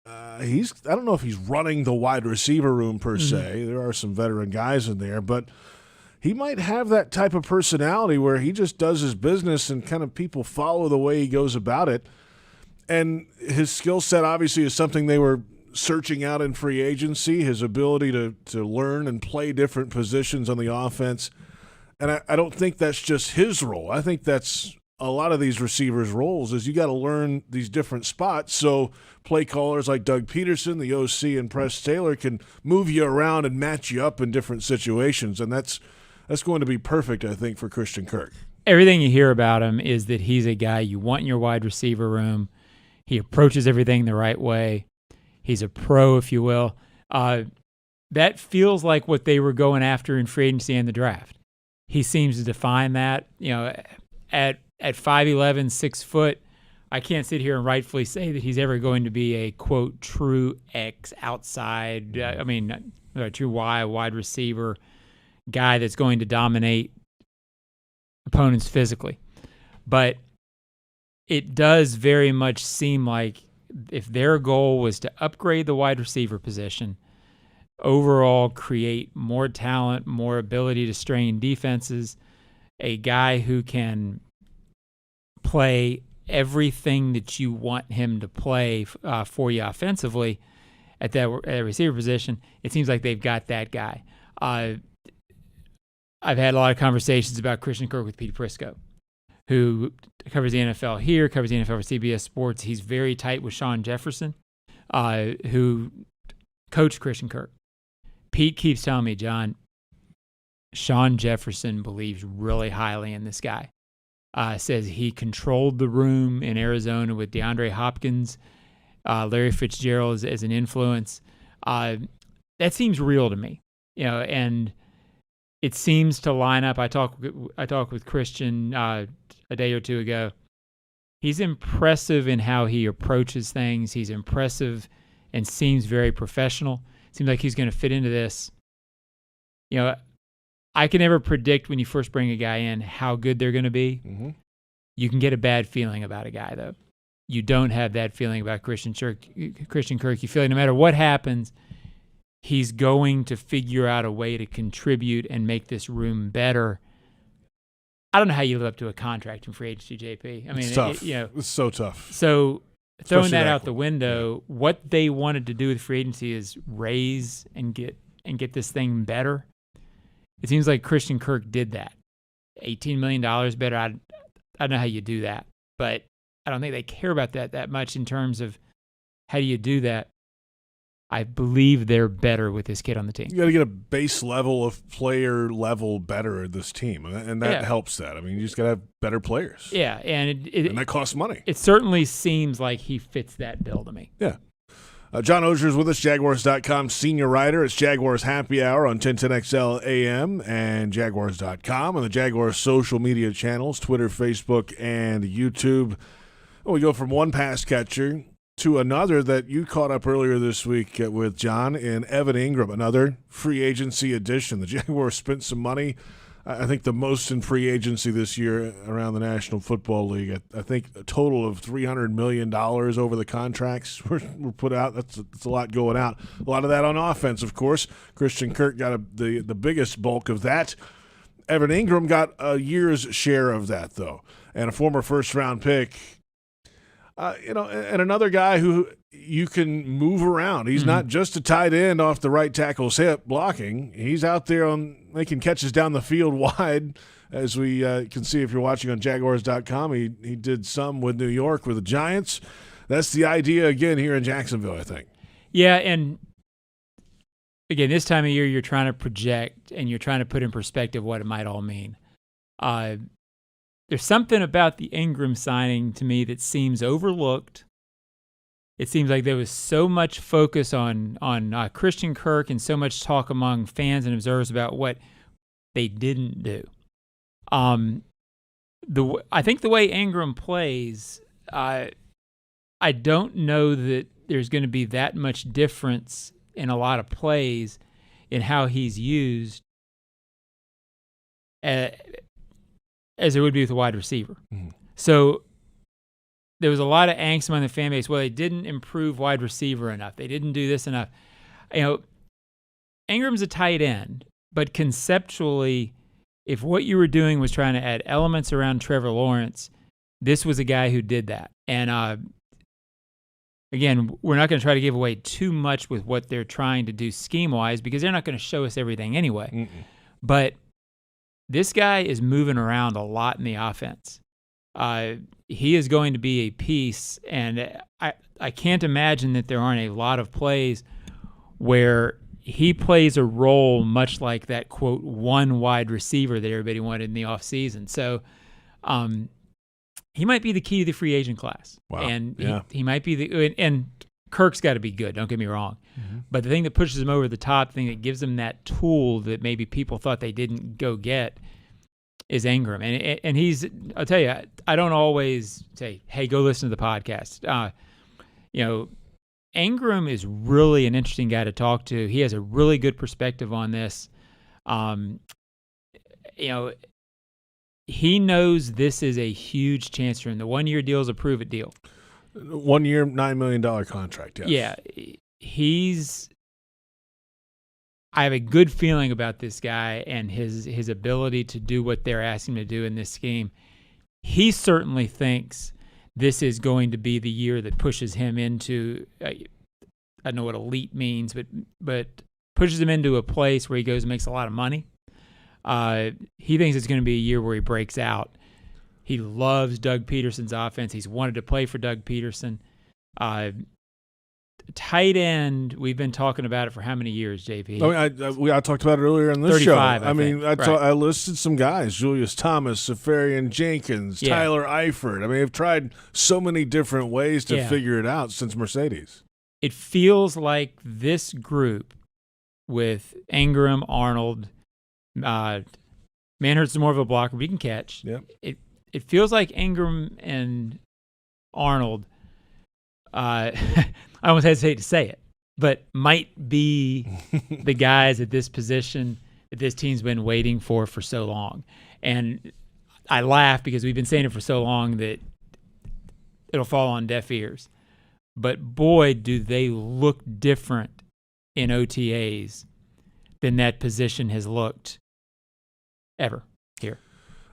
I don't know if he's running the wide receiver room per se. There are some veteran guys in there, but he might have that type of personality where he just does his business and kind of people follow the way he goes about it. And his skill set obviously is something they were searching out in free agency, his ability to learn and play different positions on the offense. And I don't think that's just his role. I think that's a lot of these receivers' roles is you got to learn these different spots so play callers like Doug Peterson, the OC, and Press Taylor can move you around and match you up in different situations. And that's going to be perfect, I think, for Christian Kirk. Everything you hear about him is that he's a guy you want in your wide receiver room. He approaches everything the right way. He's a pro, if you will. That feels like what they were going after in free agency and the draft. He seems to define that. At 5'11", 6 foot, I can't sit here and rightfully say that he's ever going to be a, quote, true X outside, true Y, wide receiver guy that's going to dominate opponents physically. But it does very much seem like if their goal was to upgrade the wide receiver position, overall create more talent, more ability to strain defenses, a guy who can play everything that you want him to play for you offensively at that receiver position. It seems like they've got that guy. I've had a lot of conversations about Christian Kirk with Pete Prisco, who covers the NFL here, covers the NFL for CBS Sports. He's very tight with Sean Jefferson, who coached Christian Kirk. Pete keeps telling me, John, Sean Jefferson believes really highly in this guy. Says he controlled the room in Arizona with DeAndre Hopkins, Larry Fitzgerald as an influence. That seems real to me, and it seems to line up. I talked with Christian a day or two ago. He's impressive in how he approaches things. He's impressive and seems very professional. Seems like he's going to fit into this. I can never predict when you first bring a guy in how good they're going to be. Mm-hmm. You can get a bad feeling about a guy, though. You don't have that feeling about Christian Kirk. You feel like no matter what happens, he's going to figure out a way to contribute and make this room better. I don't know how you live up to a contract in free agency, JP. I mean, it's tough. It's so tough. So throwing Especially that out the window, what they wanted to do with free agency is raise and get this thing better. It seems like Christian Kirk did that. $18 million better. I don't know how you do that, but I don't think they care about that much in terms of how do you do that. I believe they're better with this kid on the team. You got to get a base level of player level better at this team, and that helps that. I mean, you just got to have better players. Yeah, and and that costs money. It certainly seems like he fits that bill to me. Yeah. John Oehser is with us, Jaguars.com senior writer. It's Jaguars Happy Hour on 1010XL AM and Jaguars.com and the Jaguars social media channels, Twitter, Facebook, and YouTube. We go from one pass catcher to another that you caught up earlier this week with John in Evan Engram, another free agency addition. The Jaguars spent some money, I think the most in free agency this year around the National Football League. I think a total of $300 million over the contracts were put out. That's a lot going out. A lot of that on offense, of course. Christian Kirk got the biggest bulk of that. Evan Engram got a year's share of that, though, and a former first-round pick. And another guy who you can move around. He's not just a tight end off the right tackle's hip blocking. He's out there making catches down the field wide, as we can see if you're watching on Jaguars.com. He did some with New York with the Giants. That's the idea again here in Jacksonville, I think. Yeah, and again, this time of year you're trying to project and you're trying to put in perspective what it might all mean. There's something about the Engram signing to me that seems overlooked. It seems like there was so much focus on Christian Kirk and so much talk among fans and observers about what they didn't do. I think the way Engram plays, I don't know that there's going to be that much difference in a lot of plays in how he's used as it would be with a wide receiver. Mm-hmm. So there was a lot of angst among the fan base. Well, they didn't improve wide receiver enough. They didn't do this enough. Engram's a tight end, but conceptually, if what you were doing was trying to add elements around Trevor Lawrence, this was a guy who did that. And again, we're not going to try to give away too much with what they're trying to do scheme-wise because they're not going to show us everything anyway. Mm-mm. But this guy is moving around a lot in the offense. He is going to be a piece, and I can't imagine that there aren't a lot of plays where he plays a role much like that, quote, one wide receiver that everybody wanted in the offseason. So he might be the key to the free agent class. Wow. And he might be and Kirk's got to be good, don't get me wrong. Mm-hmm. But the thing that pushes him over the top, the thing that gives him that tool that maybe people thought they didn't go get is Engram. And he's, I'll tell you, I don't always say, hey, go listen to the podcast. Engram is really an interesting guy to talk to. He has a really good perspective on this. He knows this is a huge chance for him. The 1-year deal is a prove-it deal. 1 year, $9 million contract, yes. Yeah, I have a good feeling about this guy and his ability to do what they're asking him to do in this scheme. He certainly thinks this is going to be the year that pushes him into, I don't know what elite means, but pushes him into a place where he goes and makes a lot of money. He thinks it's going to be a year where he breaks out. He loves Doug Peterson's offense. He's wanted to play for Doug Peterson. Tight end, we've been talking about it for how many years, JP? I talked about it earlier in this show. I listed some guys: Julius Thomas, Safarian Jenkins, Tyler Eifert. I've tried so many different ways to figure it out since Mercedes. It feels like this group with Engram, Arnold, Manhurst's more of a blocker, but he can catch. Yep. It feels like Engram and Arnold, I almost hesitate to say it, but might be the guys at this position that this team's been waiting for so long. And I laugh because we've been saying it for so long that it'll fall on deaf ears. But boy, do they look different in OTAs than that position has looked ever here.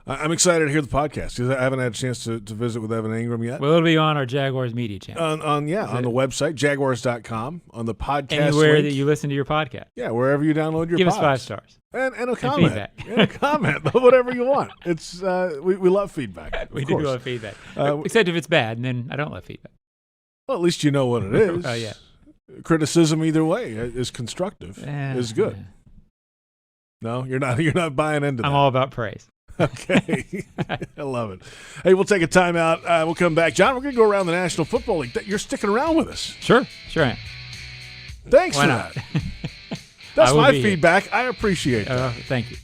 I'm excited to hear the podcast because I haven't had a chance to visit with Evan Engram yet. Well, it'll be on our Jaguars media channel. On the website, jaguars.com, on the podcast anywhere link. that you listen to your podcast. Yeah, wherever you download your Give pods. us 5 stars. And a comment. And feedback. And a comment, whatever you want. It's we love feedback. We do love feedback. Except if it's bad, and then I don't love feedback. Well, at least you know what it is. Oh, yeah. Criticism either way is constructive, is good. Yeah. No, you're not buying into that. I'm all about praise. Okay. I love it. Hey, we'll take a timeout. We'll come back. John, we're going to go around the National Football League. You're sticking around with us. Sure I am. Thanks Why for not? that. That's my feedback. Here. I appreciate that. Thank you.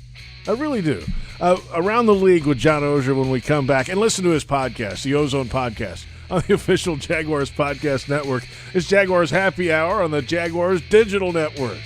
I really do. Around the League with John Oehser when we come back. And listen to his podcast, the Ozone Podcast, on the official Jaguars Podcast Network. It's Jaguars Happy Hour on the Jaguars Digital Network.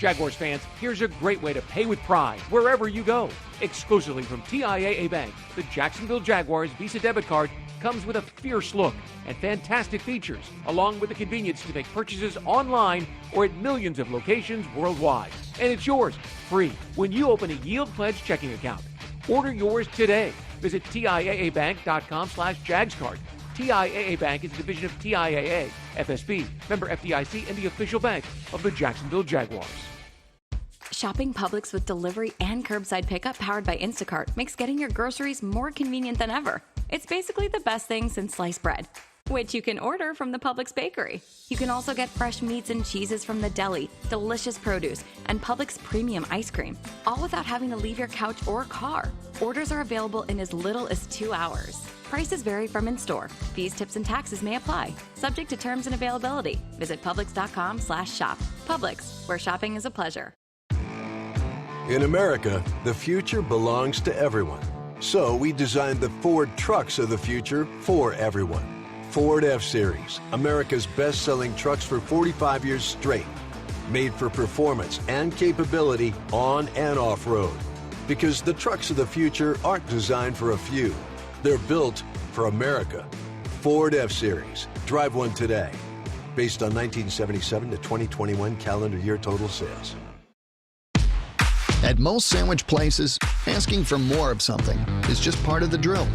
Jaguars fans, here's a great way to pay with pride wherever you go. Exclusively from TIAA Bank, the Jacksonville Jaguars Visa debit card comes with a fierce look and fantastic features, along with the convenience to make purchases online or at millions of locations worldwide. And it's yours, free, when you open a Yield Pledge checking account. Order yours today. Visit TIAABank.com/JagsCard. TIAA Bank is a division of TIAA, FSB, member FDIC, and the official bank of the Jacksonville Jaguars. Shopping Publix with delivery and curbside pickup powered by Instacart makes getting your groceries more convenient than ever. It's basically the best thing since sliced bread, which you can order from the Publix bakery. You can also get fresh meats and cheeses from the deli, delicious produce, and Publix premium ice cream, all without having to leave your couch or car. Orders are available in as little as 2 hours. Prices vary from in-store. Fees, tips, and taxes may apply. Subject to terms and availability. Visit Publix.com/shop. Publix, where shopping is a pleasure. In America, the future belongs to everyone. So we designed the Ford trucks of the future for everyone. Ford F-Series, America's best-selling trucks for 45 years straight. Made for performance and capability on and off-road. Because the trucks of the future aren't designed for a few. They're built for America. Ford F-Series. Drive one today. Based on 1977 to 2021 calendar year total sales. At most sandwich places, asking for more of something is just part of the drill.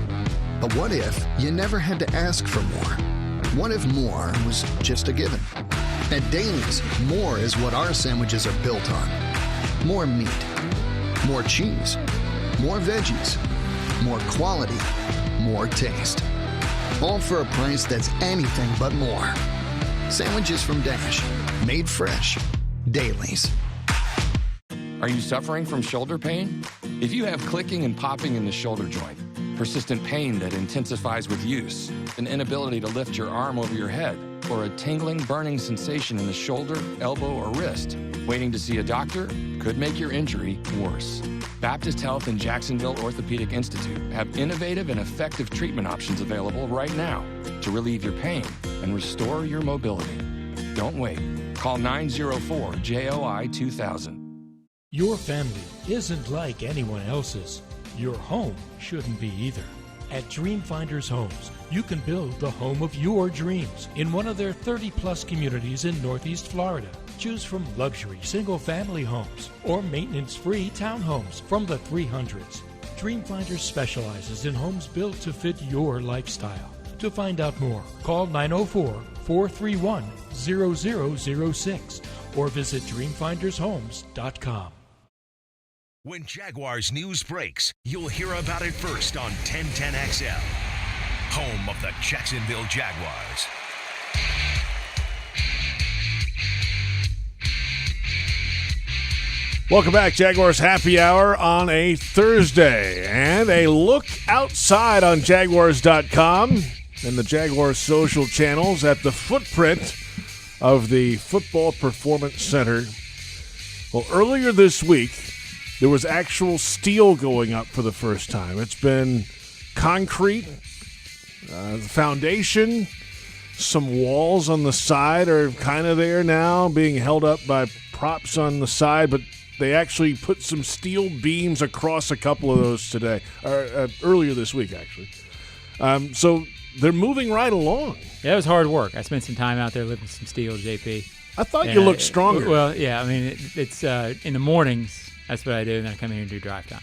But what if you never had to ask for more? What if more was just a given? At Daly's, more is what our sandwiches are built on. More meat, more cheese, more veggies, more quality, more taste. All for a price that's anything but more. Sandwiches from Dash, made fresh. Daly's. Are you suffering from shoulder pain? If you have clicking and popping in the shoulder joint, persistent pain that intensifies with use, an inability to lift your arm over your head, or a tingling, burning sensation in the shoulder, elbow, or wrist, waiting to see a doctor could make your injury worse. Baptist Health and Jacksonville Orthopedic Institute have innovative and effective treatment options available right now to relieve your pain and restore your mobility. Don't wait. Call 904-JOI-2000. Your family isn't like anyone else's. Your home shouldn't be either. At Dreamfinders Homes, you can build the home of your dreams in one of their 30-plus communities in Northeast Florida. Choose from luxury single-family homes or maintenance-free townhomes from the 300s. Dreamfinders specializes in homes built to fit your lifestyle. To find out more, call 904-431-0006 or visit dreamfindershomes.com. When Jaguars news breaks, you'll hear about it first on 1010XL, home of the Jacksonville Jaguars. Welcome back, Jaguars Happy Hour on a Thursday. And a look outside on Jaguars.com and the Jaguars social channels at the footprint of the Football Performance Center. Well, earlier this week, there was actual steel going up for the first time. It's been concrete, the foundation, some walls on the side are kind of there now, being held up by props on the side, but they actually put some steel beams across a couple of those today, or earlier this week, actually. So they're moving right along. Yeah, it was hard work. I spent some time out there lifting some steel, JP. I thought you looked stronger. Well, yeah, I mean, it's in the mornings, that's what I do, and then I come here and do drive time.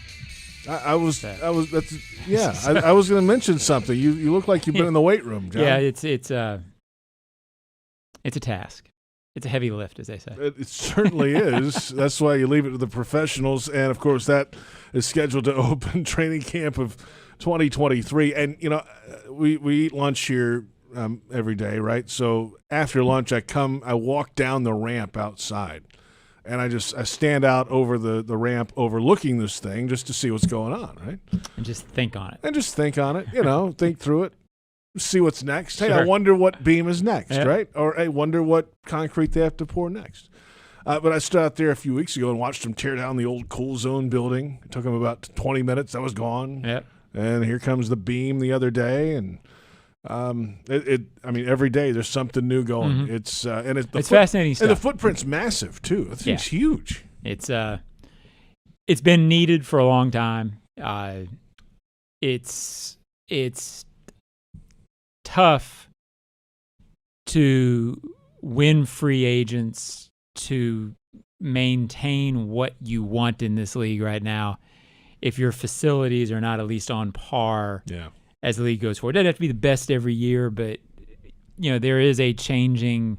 I was going to mention something. You look like you've been in the weight room, John. Yeah, it's a task. It's a heavy lift, as they say. It certainly is. That's why you leave it to the professionals. And, of course, that is scheduled to open training camp of 2023. And, you know, we eat lunch here every day, right? So after lunch, I walk down the ramp outside. And I stand out over the ramp overlooking this thing just to see what's going on, right? And just think on it. Think through it. See what's next. Hey, Sure. I wonder what beam is next, Yeah. right? Or I wonder what concrete they have to pour next. But I stood out there a few weeks ago and watched them tear down the old Cool Zone building. It took them about 20 minutes. I was gone. Yep. And here comes the beam the other day, and every day there's something new going. Mm-hmm. It's fascinating stuff. And the footprint's massive too. It's huge. It's been needed for a long time. It's tough to win free agents to maintain what you want in this league right now if your facilities are not at least on par as the league goes forward. It doesn't have to be the best every year, but there is a changing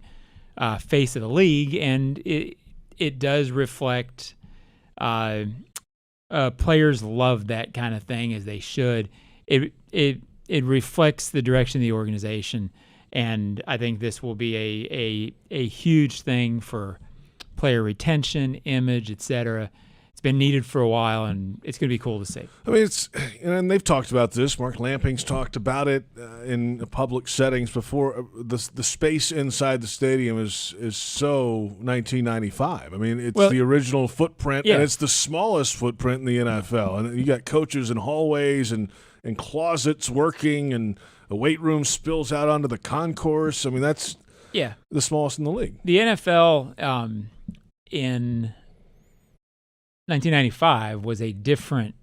face of the league, and it does reflect players love that kind of thing, as they should. It reflects the direction of the organization, and I think this will be a huge thing for player retention, image, etc. It's been needed for a while, and it's going to be cool to see. I mean, and they've talked about this. Mark Lamping's talked about it in public settings before. The space inside the stadium is so 1995. I mean, it's the original footprint, and it's the smallest footprint in the NFL. And you got coaches in hallways and closets working, and the weight room spills out onto the concourse. I mean, that's the smallest in the league. The NFL in 1995 was a different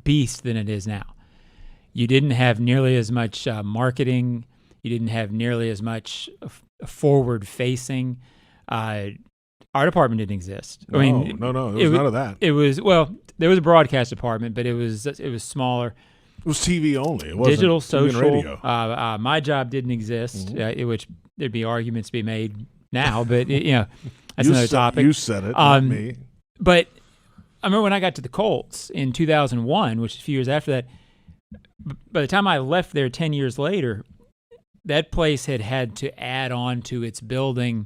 beast than it is now. You didn't have nearly as much marketing. You didn't have nearly as much forward-facing. Our department didn't exist. No. There was none of that. It was there was a broadcast department, but it was smaller. It was TV only. It wasn't digital, TV and social. radio. My job didn't exist, which there'd be arguments to be made now, but that's another topic. You said it, not me. But I remember when I got to the Colts in 2001, which is a few years after that. By the time I left there 10 years later, that place had to add on to its building,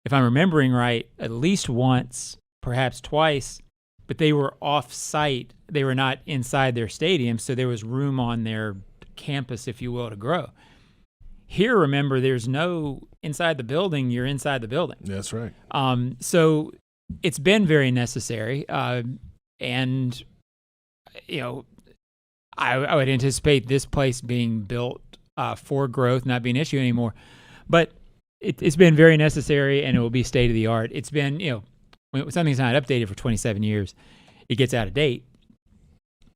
if I'm remembering right, at least once, perhaps twice. But they were off-site. They were not inside their stadium, so there was room on their campus, if you will, to grow. Here, remember, there's no inside the building. You're inside the building. That's right. So it's been very necessary, and I would anticipate this place being built for growth, not being an issue anymore. But it's been very necessary, and it will be state of the art. It's been when something's not updated for 27 years, it gets out of date.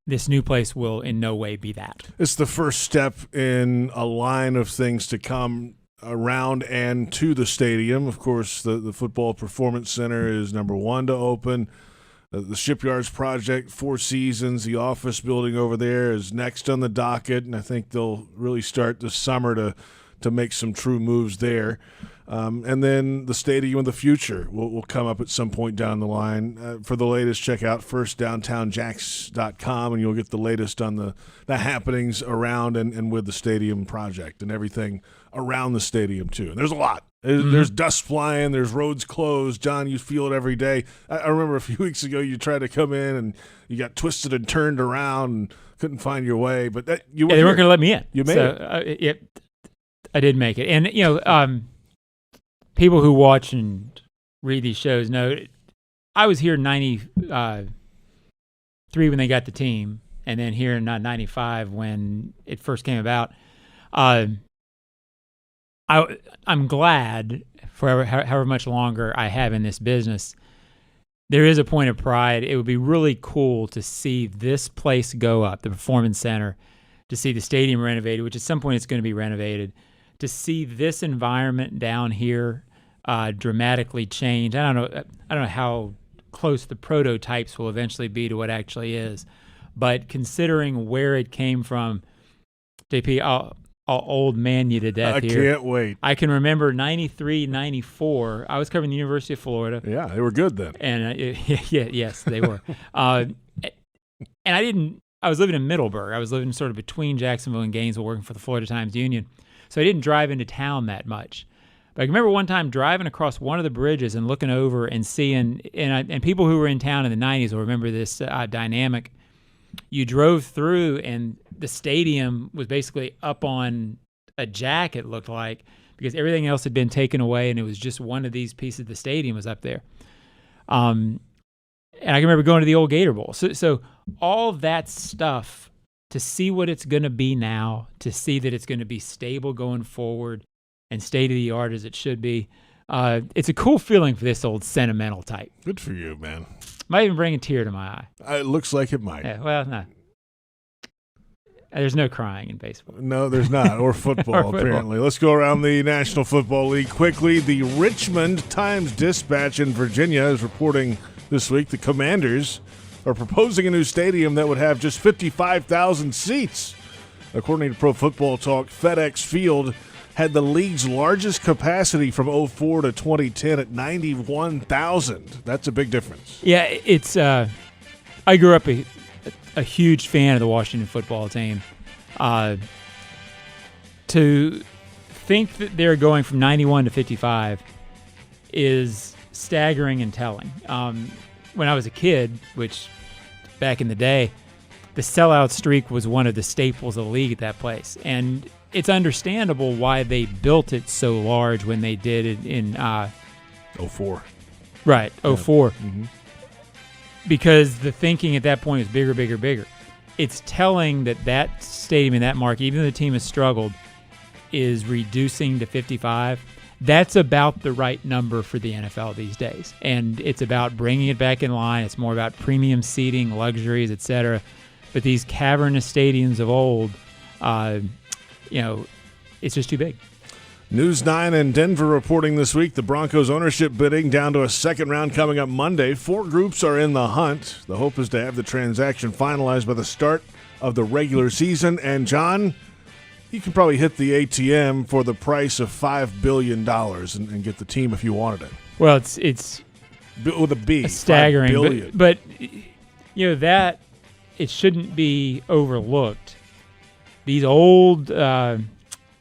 this new place will in no way be that. It's the first step in a line of things to come around and to the stadium. Of course, the Football Performance Center is number one to open. The Shipyards project, 4 seasons. The office building over there is next on the docket, and I think they'll really start this summer to make some true moves there. And then the Stadium of the Future will come up at some point down the line. For the latest, check out firstdowntownjacks.com, and you'll get the latest on the happenings around and with the stadium project and everything around the stadium, too. And there's a lot. There's dust flying. There's roads closed. John, you feel it every day. I remember a few weeks ago you tried to come in and you got twisted and turned around and couldn't find your way. But they weren't going to let me in. You made it. I did make it. And, people who watch and read these shows know I was here in 93 when they got the team, and then here in 95 when it first came about. I'm glad for however much longer I have in this business. There is a point of pride. It would be really cool to see this place go up, the Performance Center, to see the stadium renovated, which at some point it's going to be renovated, to see this environment down here dramatically change. I don't know how close the prototypes will eventually be to what actually is, but considering where it came from, JP, I'll old man you to death here. I can't wait. I can remember 93, 94. I was covering the University of Florida. Yeah, they were good then. And yes, they were. And I was living in Middleburg. I was living sort of between Jacksonville and Gainesville, working for the Florida Times-Union. So I didn't drive into town that much. But I remember one time driving across one of the bridges and looking over and seeing, and people who were in town in the 90s will remember this dynamic. You drove through and the stadium was basically up on a jack, it looked like, because everything else had been taken away and it was just one of these pieces of the stadium was up there. And I can remember going to the old Gator Bowl. So all that stuff, to see what it's going to be now, to see that it's going to be stable going forward and state-of-the-art as it should be, it's a cool feeling for this old sentimental type. Good for you, man. Might even bring a tear to my eye. It looks like it might. Yeah, well, no. There's no crying in baseball. No, there's not. Or football, apparently. Let's go around the National Football League quickly. The Richmond Times-Dispatch in Virginia is reporting this week the Commanders are proposing a new stadium that would have just 55,000 seats. According to Pro Football Talk, FedEx Field had the league's largest capacity from 2004 to 2010 at 91,000. That's a big difference. Yeah, it's. I grew up a huge fan of the Washington football team. To think that they're going from 91 to 55 is staggering and telling. When I was a kid, which back in the day, the sellout streak was one of the staples of the league at that place. And it's understandable why they built it so large when they did it in 04. Right, 04. Mm-hmm. Because the thinking at that point is bigger, bigger, bigger. It's telling that stadium and that mark, even though the team has struggled, is reducing to 55. That's about the right number for the NFL these days. And it's about bringing it back in line. It's more about premium seating, luxuries, etc. But these cavernous stadiums of old, it's just too big. News 9 in Denver reporting this week the Broncos ownership bidding down to a second round coming up Monday. 4 groups are in the hunt. The hope is to have the transaction finalized by the start of the regular season. And, John, you can probably hit the ATM for the price of $5 billion and get the team if you wanted it. Well, it's with a B. Staggering. $5 billion. But that it shouldn't be overlooked. These old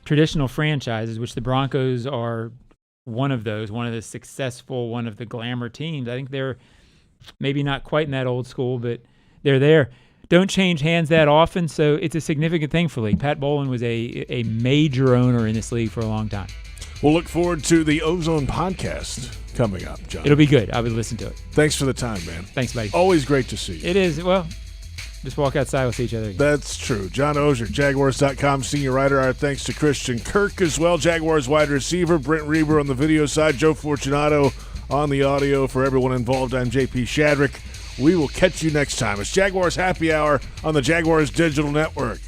traditional franchises, which the Broncos are one of those, one of the successful, one of the glamour teams. I think they're maybe not quite in that old school, but they're there. Don't change hands that often, so it's a significant thing for the league. Pat Bowlen was a major owner in this league for a long time. We'll look forward to the Ozone podcast coming up, John. It'll be good. I would listen to it. Thanks for the time, man. Thanks, buddy. Always great to see you. It is. Well, just walk outside, we'll see each other again. That's true. John Oehser, Jaguars.com senior writer. Our thanks to Christian Kirk as well. Jaguars wide receiver. Brent Reber on the video side. Joe Fortunato on the audio. For everyone involved, I'm J.P. Shadrick. We will catch you next time. It's Jaguars Happy Hour on the Jaguars Digital Network.